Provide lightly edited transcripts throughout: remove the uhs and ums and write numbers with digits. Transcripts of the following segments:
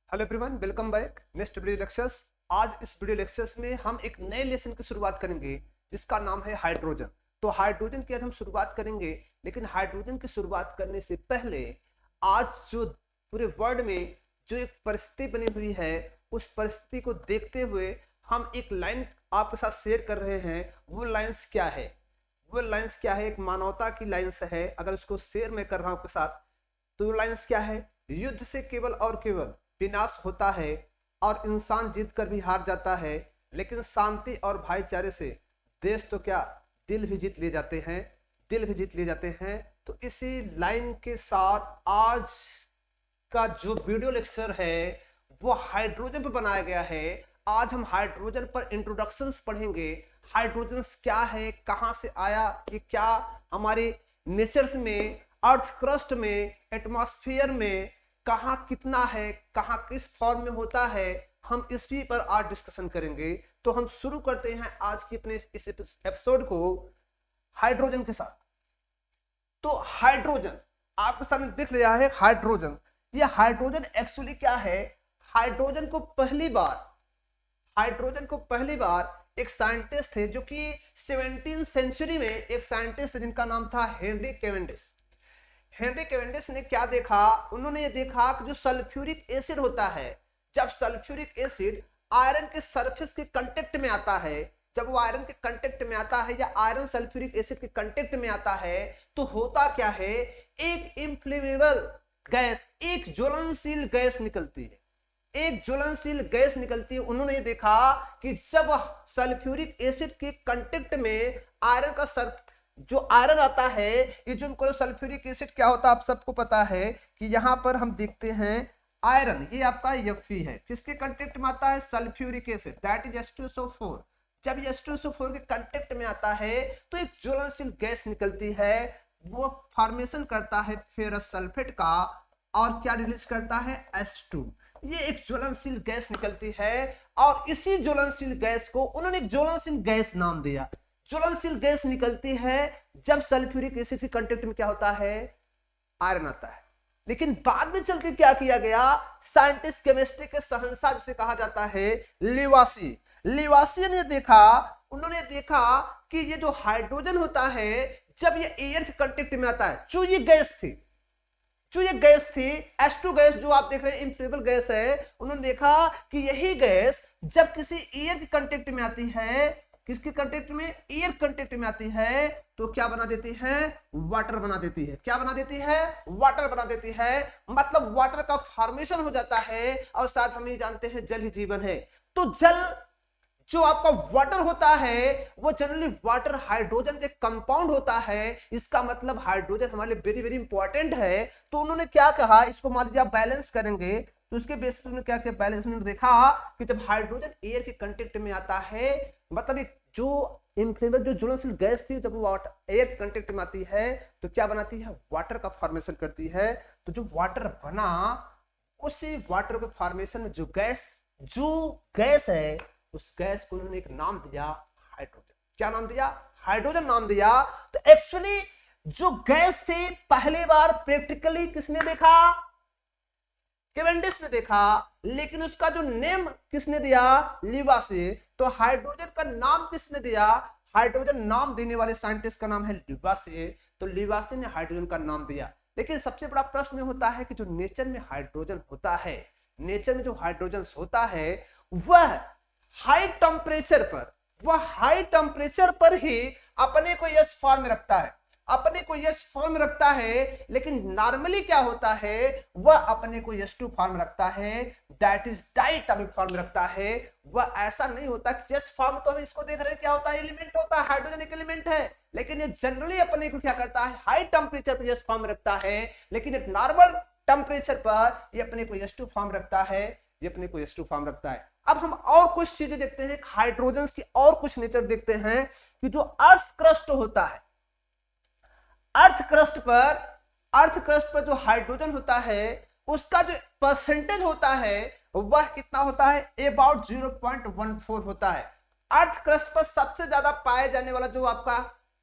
Hello everyone, welcome back next video lectures. आज इस video lectures में हम एक नए लेसन की शुरुआत करेंगे जिसका नाम है हाइड्रोजन। तो हाइड्रोजन की आज हम शुरुआत करेंगे, लेकिन हाइड्रोजन की शुरुआत करने से पहले आज जो पूरे वर्ल्ड में जो एक परिस्थिति बनी हुई है उस परिस्थिति को देखते हुए हम एक लाइन आपके साथ शेयर कर रहे हैं। वो लाइन्स क्या है? वो लाइन्स क्या है? एक मानवता की लाइन्स है। अगर उसको शेयर मैं कर रहा हूं आपके साथ, तो वो लाइन्स क्या है? युद्ध से केवल और केवल विनाश होता है और इंसान जीत कर भी हार जाता है, लेकिन शांति और भाईचारे से देश तो क्या दिल भी जीत ले जाते हैं, दिल भी जीत ले जाते हैं। तो इसी लाइन के साथ आज का जो वीडियो लेक्चर है वो हाइड्रोजन पर बनाया गया है। आज हम हाइड्रोजन पर इंट्रोडक्शंस पढ़ेंगे। हाइड्रोजन क्या है, कहां से आया, ये क्या हमारे नेचर्स में, अर्थ क्रस्ट में, एटमॉस्फेयर में कहां कितना है, कहां किस फॉर्म में होता है, हम इसी पर आज डिस्कशन करेंगे। तो हम शुरू करते हैं आज की अपने इस एपिसोड को हाइड्रोजन के साथ। तो हाइड्रोजन आपके सामने दिख रहा है। हाइड्रोजन, ये हाइड्रोजन एक्चुअली क्या है? हाइड्रोजन को पहली बार एक साइंटिस्ट थे जो कि 17वीं सेंचुरी में एक साइंटिस्ट थे जिनका नाम था हेनरी कैवेंडिश। हेनरी कैवेंडिश ने क्या देखा? उन्होंने ये देखा कि जो सल्फ्यूरिक एसिड होता है, जब सल्फ्यूरिक एसिड आयरन के सरफेस के कांटेक्ट में आता है, जब वो आयरन के कांटेक्ट में आता है या आयरन सल्फ्यूरिक एसिड के कांटेक्ट में आता है, तो होता क्या है? एक इनफ्लेमेबल गैस, एक ज्वलनशील गैस निकलती है, एक ज्वलनशील गैस निकलती है। उन्होंने ये देखा कि जब सल्फ्यूरिक एसिड के कांटेक्ट में आयरन का जो आयरन आता है, ये जो सल्फ्यूरिक एसिड क्या होता है आप सबको पता है कि यहां पर हम देखते हैं आयरन, ये आपका Fe है, किसके कांटेक्ट में आता है? Sulphuric acid, that is H2SO4। जब H2SO4 के कांटेक्ट में आता है तो एक ज्वलनशील गैस निकलती है, वो फॉर्मेशन करता है फेरस सल्फेट का और क्या रिलीज करता है? H2। ये एक ज्वलनशील गैस निकलती है और इसी ज्वलनशील गैस को उन्होंने एक ज्वलनशील गैस नाम दिया। ज्वलनशील गैस निकलती है जब सल्फ्यूरिक एसिड के कांटेक्ट में क्या होता है? आयरन आता है। लेकिन बाद में चल के क्या किया गया? साइंटिस्ट, केमिस्ट्री के शहंशाह जिसे कहा जाता है, लिवासी ने देखा, उन्होंने देखा कि ये जो हाइड्रोजन होता है जब ये एयर के कांटेक्ट में आता है, जो ये गैस थी H2 गैस जो आप देख रहे हैं इनफ्लेमेबल गैस है, उन्होंने देखा कि यही गैस जब किसी एयर के कांटेक्ट में आती है, किसके कांटेक्ट में? एयर कांटेक्ट में आती है, तो क्या बना देती है? वाटर बना देती है। क्या बना देती है? वाटर बना देती है। मतलब वाटर का फॉर्मेशन हो जाता है और साथ हम ये जानते हैं जल ही जीवन है। तो जल जो आपका वाटर होता है वो जनरली वाटर हाइड्रोजन के कंपाउंड होता है। इसका मतलब हाइड्रोजन हमारे लिए वेरी वेरी इंपॉर्टेंट है। तो उन्होंने क्या कहा, इसको मान लीजिए आप बैलेंस करेंगे तो उसके बेसिस पर क्या किया? बैलेंस। उन्होंने देखा कि जब हाइड्रोजन एयर के कांटेक्ट में आता है, मतलब एक जो इनफ्लेमेबल जो ज्वलनशील गैस थी, जब वो एयर के कांटेक्ट में आती है तो क्या बनाती है? वाटर का फॉर्मेशन करती है। तो जो वाटर बना, उसी वाटर के फॉर्मेशन में जो गैस है, उस गैस को उन्होंने एक नाम दिया हाइड्रोजन। क्या नाम दिया? हाइड्रोजन नाम दिया। तो एक्चुअली जो गैस थी पहली बार प्रैक्टिकली किसने देखा? कैवेंडिश ने देखा। लेकिन उसका जो नेम किसने दिया? लिवासी। तो हाइड्रोजन का नाम किसने दिया? हाइड्रोजन नाम देने वाले साइंटिस्ट का नाम है लिवासी। तो लिवासी ने हाइड्रोजन का नाम दिया। लेकिन सबसे बड़ा प्रश्न होता है कि जो नेचर में हाइड्रोजन होता है, नेचर में जो हाइड्रोजन होता है वह हाई टेम्परेचर पर ही अपने को यस फॉर्म रखता है, लेकिन नॉर्मली क्या होता है? वह अपने को H2 फॉर्म रखता है, दैट इज डाइएटॉमिक फॉर्म रखता है। वह ऐसा नहीं होता कि यस फॉर्म, तो हम इसको देख रहे हैं क्या होता है? एलिमेंट होता है, हाइड्रोजन एक एलिमेंट है, लेकिन ये जनरली अपने को क्या करता है? हाई टेम्परेचर पर यस फॉर्म रखता है, लेकिन एक नॉर्मल टेम्परेचर पर ये अपने को H2 फॉर्म रखता है। अब हम और कुछ चीजें देखते हैं, हाइड्रोजन की और कुछ नेचर देखते हैं कि जो अर्थ क्रस्ट होता है, अर्थ क्रस्ट पर जो हाइड्रोजन होता है उसका जो परसेंटेज होता है वह कितना होता है? अबाउट 0.14 होता है। अर्थ क्रस्ट पर सबसे ज्यादा पाया जाने वाला जो आपका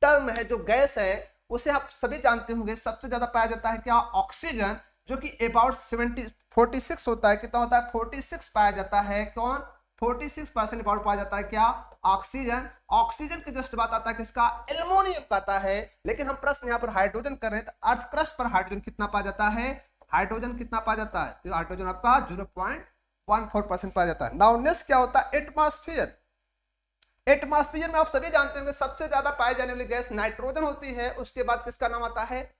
टर्म है, जो गैस है, उसे आप सभी जानते होंगे, सबसे ज्यादा पाया जाता है क्या? ऑक्सीजन। जो कि अबाउट 46 होता है। कितना होता है? 46 पाया जाता है। कौन? 46% अबाउट पाया जाता है। क्या? ऑक्सीजन। ऑक्सीजन की जस्ट बात आता है किसका? एल्युमिनियम का आता है। लेकिन हम प्रश्न यहाँ पर हाइड्रोजन कर रहे हैं, तो अर्थ क्रस्ट पर हाइड्रोजन कितना पाया जाता है? हाइड्रोजन कितना पाया जाता है? तो हाइड्रोजन आपका 0.14% पाया जाता है। नाउ नेक्स्ट क्या होता है? एटमॉस्फेयर। एटमॉस्फेयर में आप सभी जानते होंगे सबसे ज्यादा पाई जाने वाली गैस नाइट्रोजन होती है। उसके बाद किसका नाम आता है?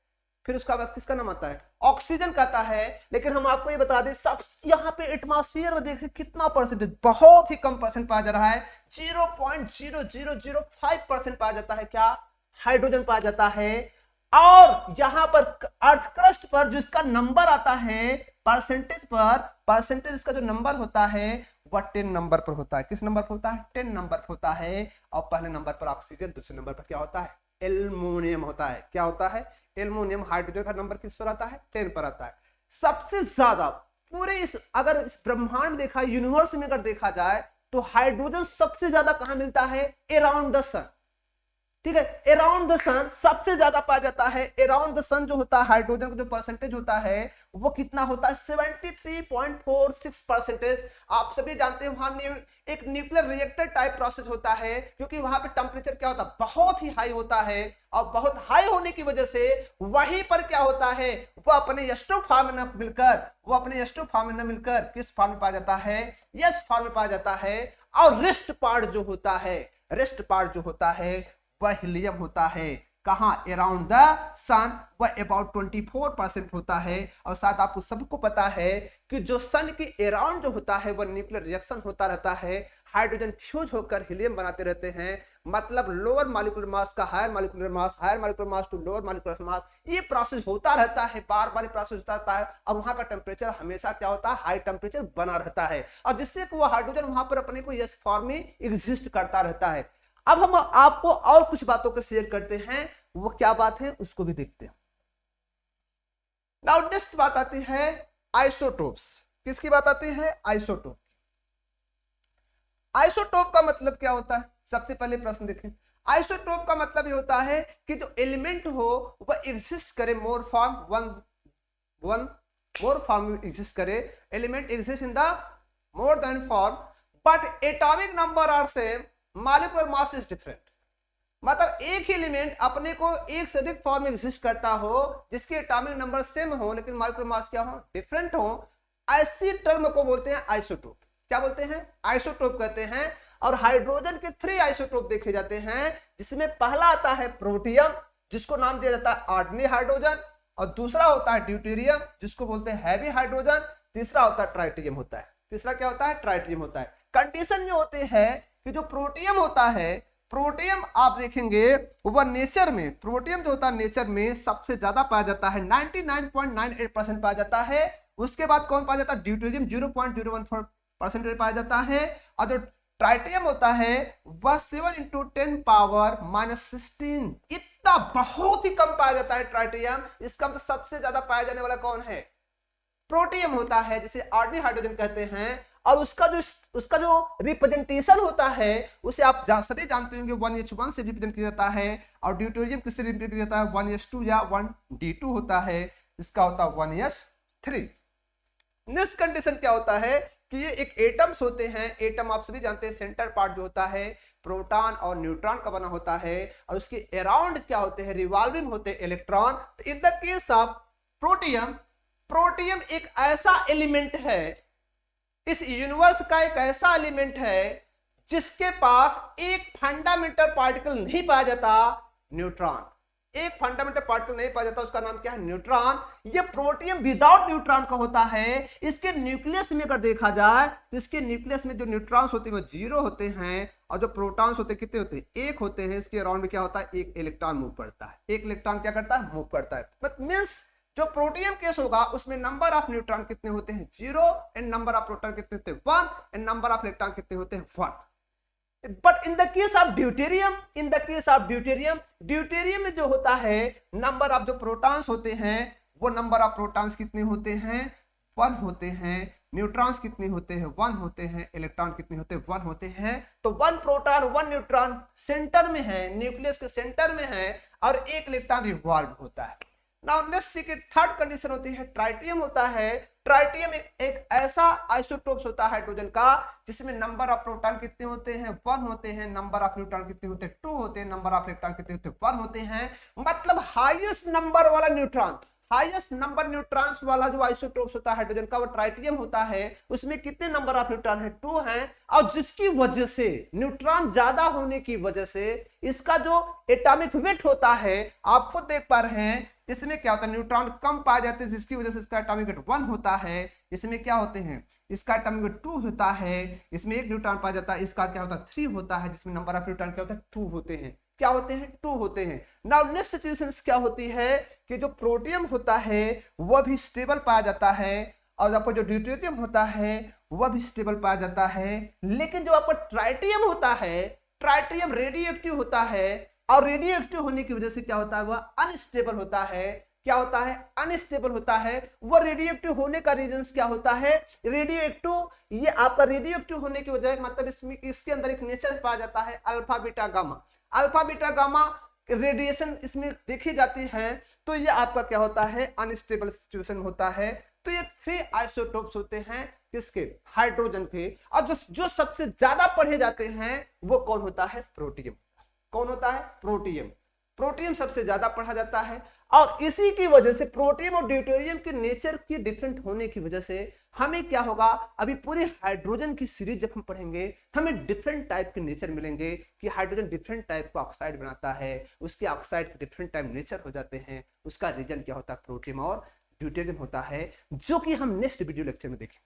फिर उसका बाद किसका नाम आता है? ऑक्सीजन का आता है। लेकिन हम आपको ये बता दें, सब यहाँ पे एटमॉस्फेयर में देखिए कितना परसेंटेज, बहुत ही कम परसेंट पाया जा रहा है। 0.0005% पाया जाता है। क्या? हाइड्रोजन पाया जाता है। और यहां पर अर्थ क्रस्ट पर जो इसका नंबर आता है परसेंटेज पर, परसेंटेज इसका जो नंबर होता है वह 10 नंबर पर होता है। किस नंबर पर होता है? 10 नंबर पर होता है। और पहले नंबर पर ऑक्सीजन, दूसरे नंबर पर क्या होता है? एल्युमिनियम होता है। क्या होता है? एल्युमिनियम। हाइड्रोजन का नंबर किस पर आता है? 10 पर आता है। सबसे ज्यादा पूरे अगर इस ब्रह्मांड में देखा, यूनिवर्स में अगर देखा जाए, तो हाइड्रोजन सबसे ज्यादा कहां मिलता है? अराउंड द सन। ठीक है, अराउंड द सन सबसे ज्यादा पाया जाता है। अराउंड द सन जो होता है हाइड्रोजन का जो परसेंटेज होता है वो कितना होता है? 73.46%। आप सभी जानते हैं वहां एक न्यूक्लियर रिएक्टर टाइप प्रोसेस होता है, क्योंकि वहां पे टेम्परेचर क्या होता है? बहुत ही हाई होता है। और बहुत हाई होने की वजह से वहीं पर क्या होता है? वो अपने एस्ट्रो फॉर्म में मिलकर किस फॉर्म में पाया जाता है? यस फॉर्म में पाया जाता है। और रेस्ट पार्ट जो होता है वह हीलियम होता है। कहां? अराउंड द सन वह अबाउट 24% होता है। और साथ आपको सबको पता है कि जो सन के अराउंड जो होता है वह न्यूक्लियर रिएक्शन होता रहता है। हाइड्रोजन फ्यूज होकर हीलियम बनाते रहते हैं। मतलब लोअर मॉलिक्यूलर मास का higher molecular mass to lower molecular mass, ये प्रोसेस होता रहता है, बार बार प्रोसेस होता रहता है। और वहां का टेम्परेचर हमेशा क्या होता है? हाई टेम्परेचर बना रहता है। और जिससे वो हाइड्रोजन वहां पर अपने को यस फॉर्म में एग्जिस्ट करता रहता है। अब हम आपको और कुछ बातों को शेयर करते हैं, वो क्या बात है उसको भी देखते हैं। नाउ नेक्स्ट बात आती है आइसोटोप्स। किसकी बात आती है? आइसोटोप। आइसोटोप का मतलब क्या होता है? सबसे पहले प्रश्न देखें। आइसोटोप का मतलब ये होता है कि जो एलिमेंट हो वह एग्जिस्ट करे मोर फॉर्म एग्जिस्ट करे। Element exist in the more than form, but atomic number are same, molecular mass is different. मतलब एक ही एलिमेंट अपने को एक से अधिक फॉर्म में एग्जिस्ट करता हो जिसके एटॉमिक नंबर सेम हो लेकिन मॉलिक्यूलर मास क्या हो? डिफरेंट हो। ऐसी टर्म को बोलते हैं आइसोटोप। क्या बोलते हैं? आइसोटोप कहते हैं। और हाइड्रोजन के 3 आइसोटोप देखे जाते हैं, जिसमें पहला आता है प्रोटियम, जिसको नाम दिया जाता है ऑर्डिनरी हाइड्रोजन। और दूसरा होता है ड्यूटेरियम, जिसको बोलते हैं हैवी हाइड्रोजन। तीसरा होता है ट्राइटियम होता है। तीसरा क्या होता है? ट्राइटियम होता है। कंडीशन ये होते हैं कि जो प्रोटियम होता है, प्रोटियम आप देखेंगे वह नेचर में, प्रोटियम जो होता है नेचर में सबसे ज्यादा पाया जाता है, 99.98% पाया जाता है। उसके बाद कौन पाया जाता है? ड्यूटेरियम 0.014% पाया जाता है। और जो ट्राइटियम होता है वह 7 × 10⁻⁻16, इतना बहुत ही कम पाया जाता है ट्राइटियम। इसका मतलब सबसे ज्यादा पाया जाने वाला कौन है? प्रोटियम होता है, जिसे ऑर्डिनरी हाइड्रोजन कहते हैं। और उसका जो रिप्रेजेंटेशन होता है उसे आप सभी जानते होंगे 1H1 से रिप्रेजेंट किया जाता है। और ड्यूटेरियम किससे रिप्रेजेंट किया जाता है? 1S2 या 1D2 होता है। इसका होता है 1S3। नेक्स्ट कंडीशन क्या होता है कि ये एक एटम्स होते हैं। एटम आप सभी जानते हैं सेंटर पार्ट जो होता है प्रोटॉन और न्यूट्रॉन का बना होता है। और उसके अराउंड क्या होते हैं? रिवॉल्विंग होते हैं इलेक्ट्रॉन। तो in the case of protium एक ऐसा एलिमेंट है, इस यूनिवर्स का एक ऐसा एलिमेंट है जिसके पास एक फंडामेंटल पार्टिकल नहीं पाया जाता, न्यूट्रॉन। एक फंडामेंटल पार्टिकल नहीं पाया जाता, उसका नाम क्या है? न्यूट्रॉन। ये प्रोटियम विदाउट न्यूट्रॉन का होता है। इसके न्यूक्लियस में अगर देखा जाए तो इसके न्यूक्लियस में जो न्यूट्रॉन्स होते हैं वो 0 होते हैं। और जो प्रोटॉन्स होते हैं कितने होते हैं? 1 होते हैं। इसके अराउंड में क्या होता है? एक इलेक्ट्रॉन मूव करता है। एक इलेक्ट्रॉन क्या करता है? मूव करता है। मींस जो प्रोटियम केस होगा उसमें नंबर ऑफ न्यूट्रॉन कितने होते हैं? 0। एंड नंबर ऑफ प्रोटॉन कितने होते हैं? 1। एंड नंबर ऑफ इलेक्ट्रॉन कितने होते हैं? 1। But in the case of deuterium में जो होता है नंबर ऑफ जो प्रोटॉन्स होते हैं वो नंबर ऑफ प्रोटॉन्स कितने होते हैं? 1 होते हैं। न्यूट्रॉन्स कितने होते हैं? 1 होते हैं। इलेक्ट्रॉन कितने होते हैं? 1 होते हैं। तो 1 प्रोटॉन 1 न्यूट्रॉन सेंटर में है, न्यूक्लियस के सेंटर में है, और एक इलेक्ट्रॉन रिवॉल्व होता है। नाउ नेक्स्ट की थर्ड कंडीशन होती है ट्राइटियम होता है। ट्राइटियम एक ऐसा आइसोटोप्स होता है हाइड्रोजन का जिसमें नंबर ऑफ प्रोटॉन कितने होते हैं, 1 होते हैं, नंबर ऑफ न्यूट्रॉन कितने होते हैं, 2 होते हैं, नंबर ऑफ इलेक्ट्रॉन कितने होते हैं, 1 होते हैं। मतलब हाईएस्ट नंबर वाला न्यूट्रॉन, हाईएस्ट नंबर न्यूट्रॉन्स वाला जो आइसोटोप्स होता है हाइड्रोजन का वो ट्राइटियम होता है। उसमें कितने नंबर ऑफ न्यूट्रॉन है, 2 हैं। और जिसकी वजह से न्यूट्रॉन ज्यादा होने की वजह से इसका जो एटॉमिक वेट होता है आप खुद देख पा रहे हैं, इसमें क्या होता है न्यूट्रॉन कम पाए जाते हैं जिसकी वजह से इसका एटॉमिक वेट 1 होता है। इसमें क्या होते हैं, इसका एटॉमिक वेट 2 होता है। इसमें 1 न्यूट्रॉन पाया जाता है, इसका क्या होता है 3 होता है, जिसमें नंबर ऑफ न्यूट्रॉन क्या होता है 2 होते हैं। क्या होते हैं, 2 होते हैं। नाउ नेक्स्ट सिचुएशन क्या होती है कि जो प्रोटियम होता है वह भी स्टेबल पाया जाता है और आपका जो ड्यूटेरियम होता है वह भी स्टेबल पाया जाता है। लेकिन जो आपका ट्राइटियम होता है, ट्राइटियम रेडियो एक्टिव होता है और रेडियो एक्टिव होने की वजह से क्या होता है वह अनस्टेबल होता है। क्या होता है, अनस्टेबल होता है। वह रेडियो एक्टिव होने का रीजन क्या होता है, रेडियो एक्टिव, ये आपका रेडियो एक्टिव होने की वजह मतलब इसमें इसके अंदर एक नेचर पाया जाता है alpha beta gamma. Alpha beta gamma radiation इसमें देखी जाती है, तो ये आपका क्या होता है अनस्टेबल सिचुएशन होता है। तो ये 3 आइसोटोप्स होते हैं किसके, हाइड्रोजन के। और जो सबसे ज्यादा पढ़े जाते हैं वो कौन होता है, प्रोटियम। कौन होता है, प्रोटियम। प्रोटियम सबसे ज्यादा पढ़ा जाता है और इसी की वजह से प्रोटियम और ड्यूटेरियम के नेचर की डिफरेंट होने की वजह से हमें क्या होगा, अभी पूरी हाइड्रोजन की सीरीज जब हम पढ़ेंगे तो हमें डिफरेंट टाइप के नेचर मिलेंगे कि हाइड्रोजन डिफरेंट टाइप का ऑक्साइड बनाता है, उसके ऑक्साइड के डिफरेंट टाइप नेचर हो जाते हैं। उसका रीजन क्या होता है, प्रोटियम और ड्यूटेरियम होता है, जो कि हम नेक्स्ट वीडियो लेक्चर में देखेंगे।